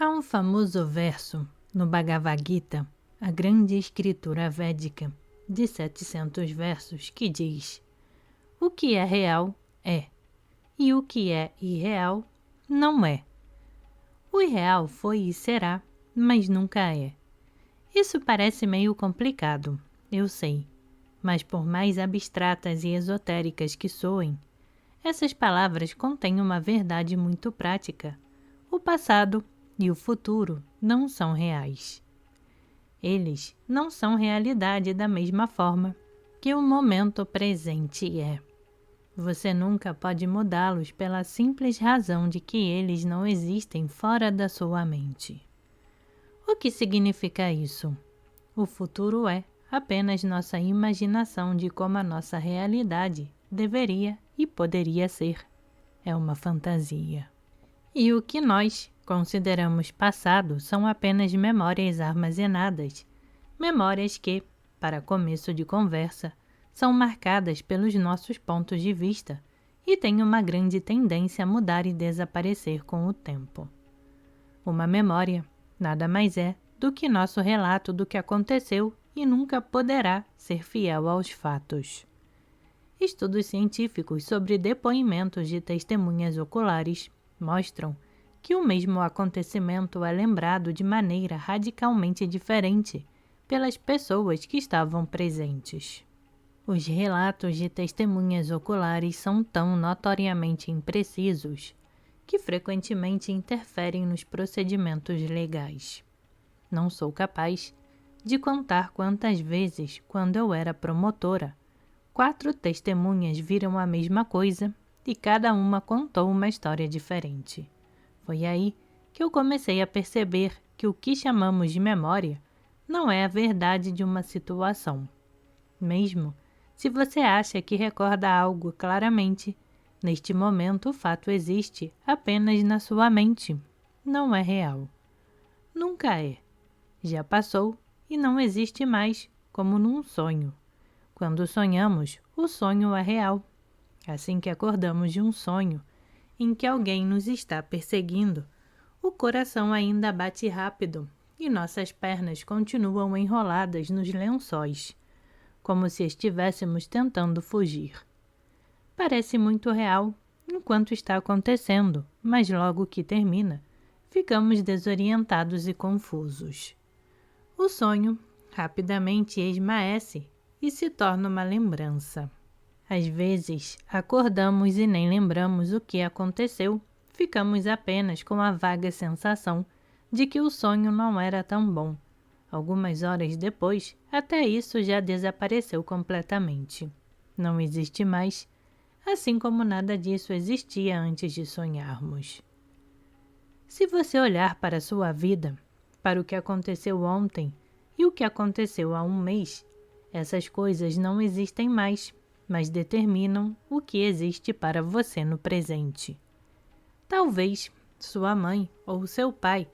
Há um famoso verso no Bhagavad Gita, a grande escritura védica de 700 versos, que diz: o que é real é, e o que é irreal não é. O irreal foi e será, mas nunca é. Isso parece meio complicado, eu sei, mas por mais abstratas e esotéricas que soem, essas palavras contêm uma verdade muito prática. O passado e o futuro não são reais. Eles não são realidade da mesma forma que o momento presente é. Você nunca pode mudá-los pela simples razão de que eles não existem fora da sua mente. O que significa isso? O futuro é apenas nossa imaginação de como a nossa realidade deveria e poderia ser. É uma fantasia. E o que nós consideramos passado são apenas memórias armazenadas, memórias que, para começo de conversa, são marcadas pelos nossos pontos de vista e têm uma grande tendência a mudar e desaparecer com o tempo. Uma memória nada mais é do que nosso relato do que aconteceu e nunca poderá ser fiel aos fatos. Estudos científicos sobre depoimentos de testemunhas oculares mostram que o mesmo acontecimento é lembrado de maneira radicalmente diferente pelas pessoas que estavam presentes. Os relatos de testemunhas oculares são tão notoriamente imprecisos que frequentemente interferem nos procedimentos legais. Não sou capaz de contar quantas vezes, quando eu era promotora, 4 testemunhas viram a mesma coisa e cada uma contou uma história diferente. Foi aí que eu comecei a perceber que o que chamamos de memória não é a verdade de uma situação. Mesmo se você acha que recorda algo claramente, neste momento o fato existe apenas na sua mente. Não é real. Nunca é. Já passou e não existe mais, como num sonho. Quando sonhamos, o sonho é real. Assim que acordamos de um sonho em que alguém nos está perseguindo, o coração ainda bate rápido e nossas pernas continuam enroladas nos lençóis, como se estivéssemos tentando fugir. Parece muito real enquanto está acontecendo, mas logo que termina, ficamos desorientados e confusos. O sonho rapidamente esmaece e se torna uma lembrança. Às vezes, acordamos e nem lembramos o que aconteceu, ficamos apenas com a vaga sensação de que o sonho não era tão bom. Algumas horas depois, até isso já desapareceu completamente. Não existe mais, assim como nada disso existia antes de sonharmos. Se você olhar para a sua vida, para o que aconteceu ontem e o que aconteceu há um mês, essas coisas não existem mais, mas determinam o que existe para você no presente. Talvez sua mãe ou seu pai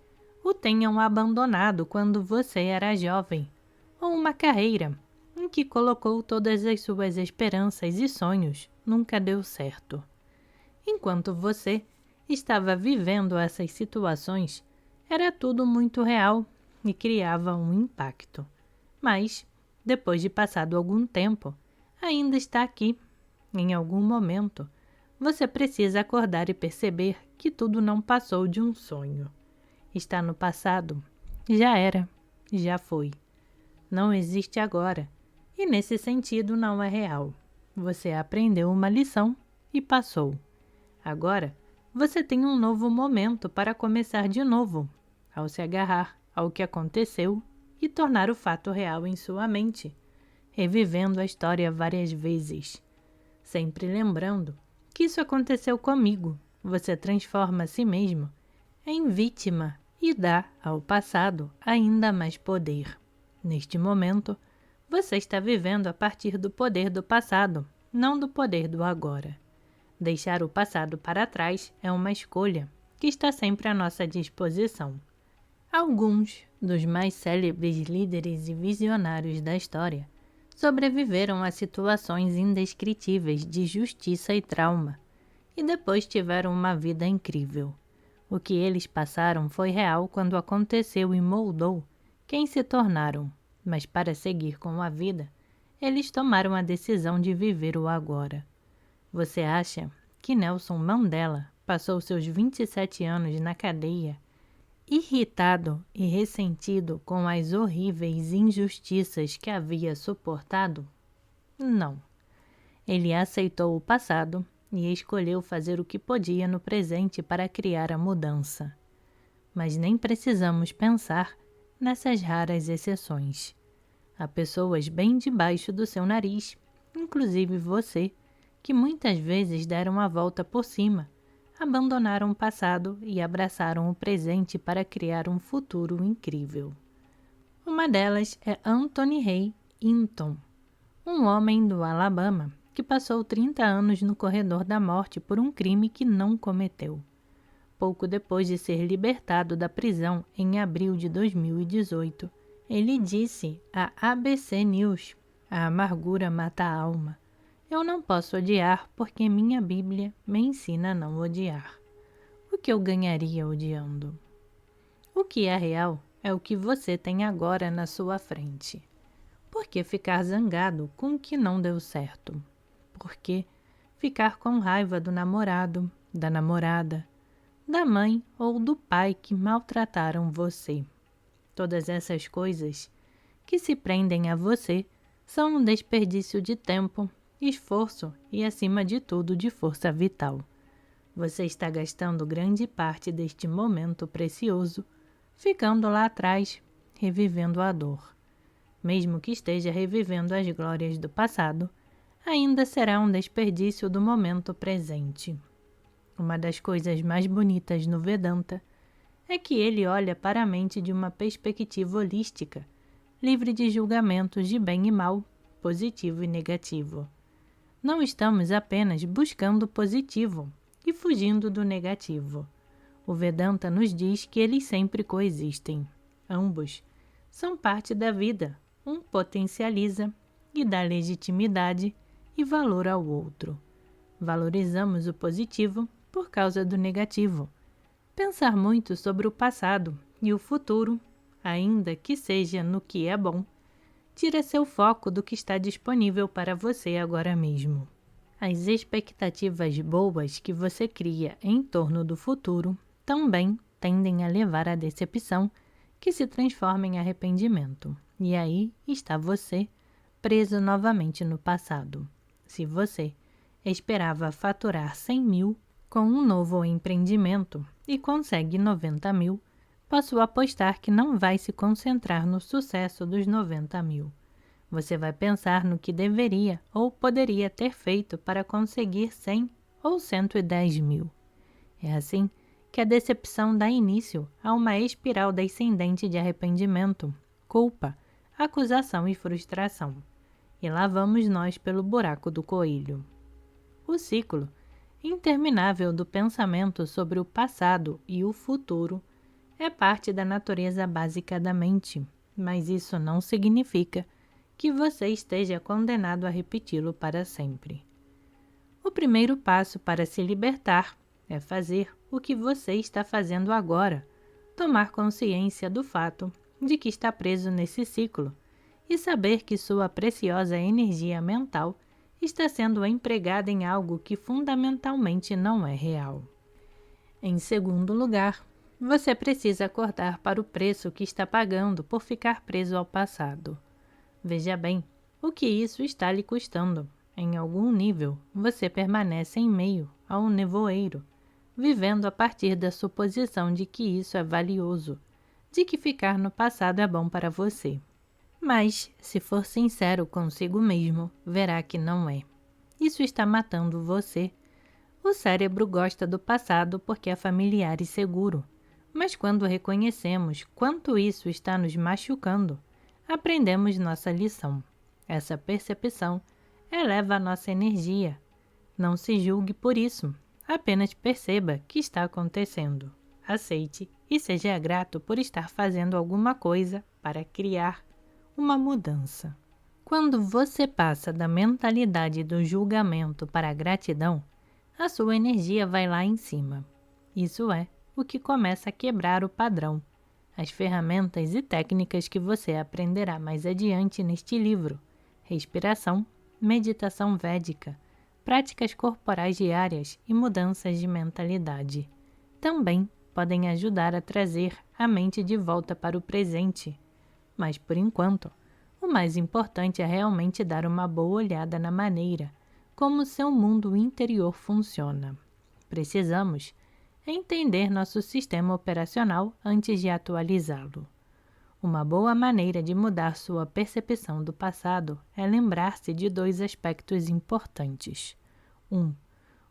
o tenham abandonado quando você era jovem, ou uma carreira em que colocou todas as suas esperanças e sonhos nunca deu certo. Enquanto você estava vivendo essas situações, era tudo muito real e criava um impacto. Mas, depois de passado algum tempo, ainda está aqui. Em algum momento, você precisa acordar e perceber que tudo não passou de um sonho. Está no passado. Já era. Já foi. Não existe agora. E nesse sentido não é real. Você aprendeu uma lição e passou. Agora, você tem um novo momento para começar de novo, ao se agarrar ao que aconteceu e tornar o fato real em sua mente, revivendo a história várias vezes. Sempre lembrando que isso aconteceu comigo. Você transforma a si mesmo em vítima e dá ao passado ainda mais poder. Neste momento, você está vivendo a partir do poder do passado, não do poder do agora. Deixar o passado para trás é uma escolha que está sempre à nossa disposição. Alguns dos mais célebres líderes e visionários da história sobreviveram a situações indescritíveis de justiça e trauma, e depois tiveram uma vida incrível. O que eles passaram foi real quando aconteceu e moldou quem se tornaram, mas para seguir com a vida, eles tomaram a decisão de viver o agora. Você acha que Nelson Mandela passou seus 27 anos na cadeia, irritado e ressentido com as horríveis injustiças que havia suportado? Não. Ele aceitou o passado e escolheu fazer o que podia no presente para criar a mudança. Mas nem precisamos pensar nessas raras exceções. Há pessoas bem debaixo do seu nariz, inclusive você, que muitas vezes deram a volta por cima, abandonaram o passado e abraçaram o presente para criar um futuro incrível. Uma delas é Anthony Ray Hinton, um homem do Alabama que passou 30 anos no corredor da morte por um crime que não cometeu. Pouco depois de ser libertado da prisão em abril de 2018, ele disse à ABC News: "A amargura mata a alma. Eu não posso odiar porque minha Bíblia me ensina a não odiar. O que eu ganharia odiando? O que é real é o que você tem agora na sua frente. Por que ficar zangado com o que não deu certo? Por que ficar com raiva do namorado, da namorada, da mãe ou do pai que maltrataram você? Todas essas coisas que se prendem a você são um desperdício de tempo, esforço e, acima de tudo, de força vital. Você está gastando grande parte deste momento precioso, ficando lá atrás, revivendo a dor. Mesmo que esteja revivendo as glórias do passado, ainda será um desperdício do momento presente. Uma das coisas mais bonitas no Vedanta é que ele olha para a mente de uma perspectiva holística, livre de julgamentos de bem e mal, positivo e negativo. Não estamos apenas buscando o positivo e fugindo do negativo. O Vedanta nos diz que eles sempre coexistem. Ambos são parte da vida, um potencializa e dá legitimidade e valor ao outro. Valorizamos o positivo por causa do negativo. Pensar muito sobre o passado e o futuro, ainda que seja no que é bom, tira seu foco do que está disponível para você agora mesmo. As expectativas boas que você cria em torno do futuro também tendem a levar à decepção, que se transforma em arrependimento. E aí está você, preso novamente no passado. Se você esperava faturar 100 mil com um novo empreendimento e consegue 90 mil, posso apostar que não vai se concentrar no sucesso dos 90 mil. Você vai pensar no que deveria ou poderia ter feito para conseguir 100 ou 110 mil. É assim que a decepção dá início a uma espiral descendente de arrependimento, culpa, acusação e frustração. E lá vamos nós pelo buraco do coelho. O ciclo interminável do pensamento sobre o passado e o futuro é parte da natureza básica da mente, mas isso não significa que você esteja condenado a repeti-lo para sempre. O primeiro passo para se libertar é fazer o que você está fazendo agora, tomar consciência do fato de que está preso nesse ciclo e saber que sua preciosa energia mental está sendo empregada em algo que fundamentalmente não é real. Em segundo lugar, você precisa acordar para o preço que está pagando por ficar preso ao passado. Veja bem o que isso está lhe custando. Em algum nível, você permanece em meio a um nevoeiro, vivendo a partir da suposição de que isso é valioso, de que ficar no passado é bom para você. Mas, se for sincero consigo mesmo, verá que não é. Isso está matando você. O cérebro gosta do passado porque é familiar e seguro, mas quando reconhecemos quanto isso está nos machucando, aprendemos nossa lição. Essa percepção eleva a nossa energia. Não se julgue por isso, apenas perceba que está acontecendo. Aceite e seja grato por estar fazendo alguma coisa para criar uma mudança. Quando você passa da mentalidade do julgamento para a gratidão, a sua energia vai lá em cima. Isso é o que começa a quebrar o padrão. As ferramentas e técnicas que você aprenderá mais adiante neste livro: respiração, meditação védica, práticas corporais diárias e mudanças de mentalidade. Também podem ajudar a trazer a mente de volta para o presente. Mas, por enquanto, o mais importante é realmente dar uma boa olhada na maneira como seu mundo interior funciona. Precisamos entender nosso sistema operacional antes de atualizá-lo. Uma boa maneira de mudar sua percepção do passado é lembrar-se de 2 aspectos importantes. 1.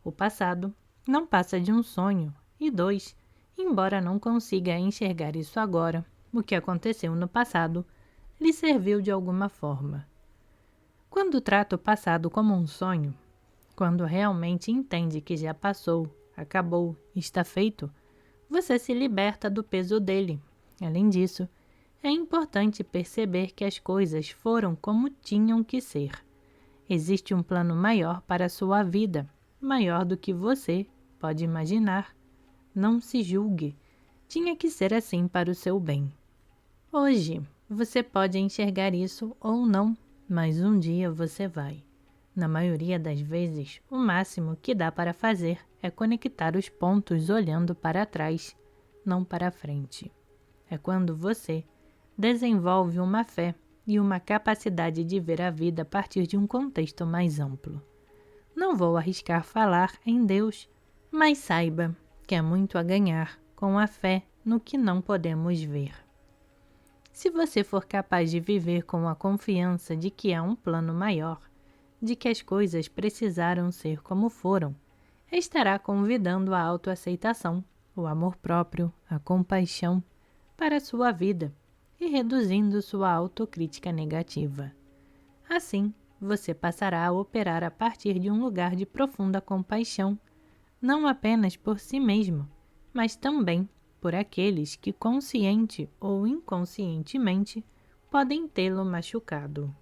O passado não passa de um sonho. E 2. Embora não consiga enxergar isso agora, o que aconteceu no passado lhe serviu de alguma forma. Quando trata o passado como um sonho, quando realmente entende que já passou, acabou, está feito, você se liberta do peso dele. Além disso, é importante perceber que as coisas foram como tinham que ser. Existe um plano maior para a sua vida, maior do que você pode imaginar. Não se julgue. Tinha que ser assim para o seu bem. Hoje, você pode enxergar isso ou não, mas um dia você vai. Na maioria das vezes, o máximo que dá para fazer é conectar os pontos olhando para trás, não para frente. É quando você desenvolve uma fé e uma capacidade de ver a vida a partir de um contexto mais amplo. Não vou arriscar falar em Deus, mas saiba que há muito a ganhar com a fé no que não podemos ver. Se você for capaz de viver com a confiança de que há um plano maior, de que as coisas precisaram ser como foram, estará convidando a autoaceitação, o amor próprio, a compaixão para a sua vida e reduzindo sua autocrítica negativa. Assim, você passará a operar a partir de um lugar de profunda compaixão, não apenas por si mesmo, mas também por aqueles que consciente ou inconscientemente podem tê-lo machucado.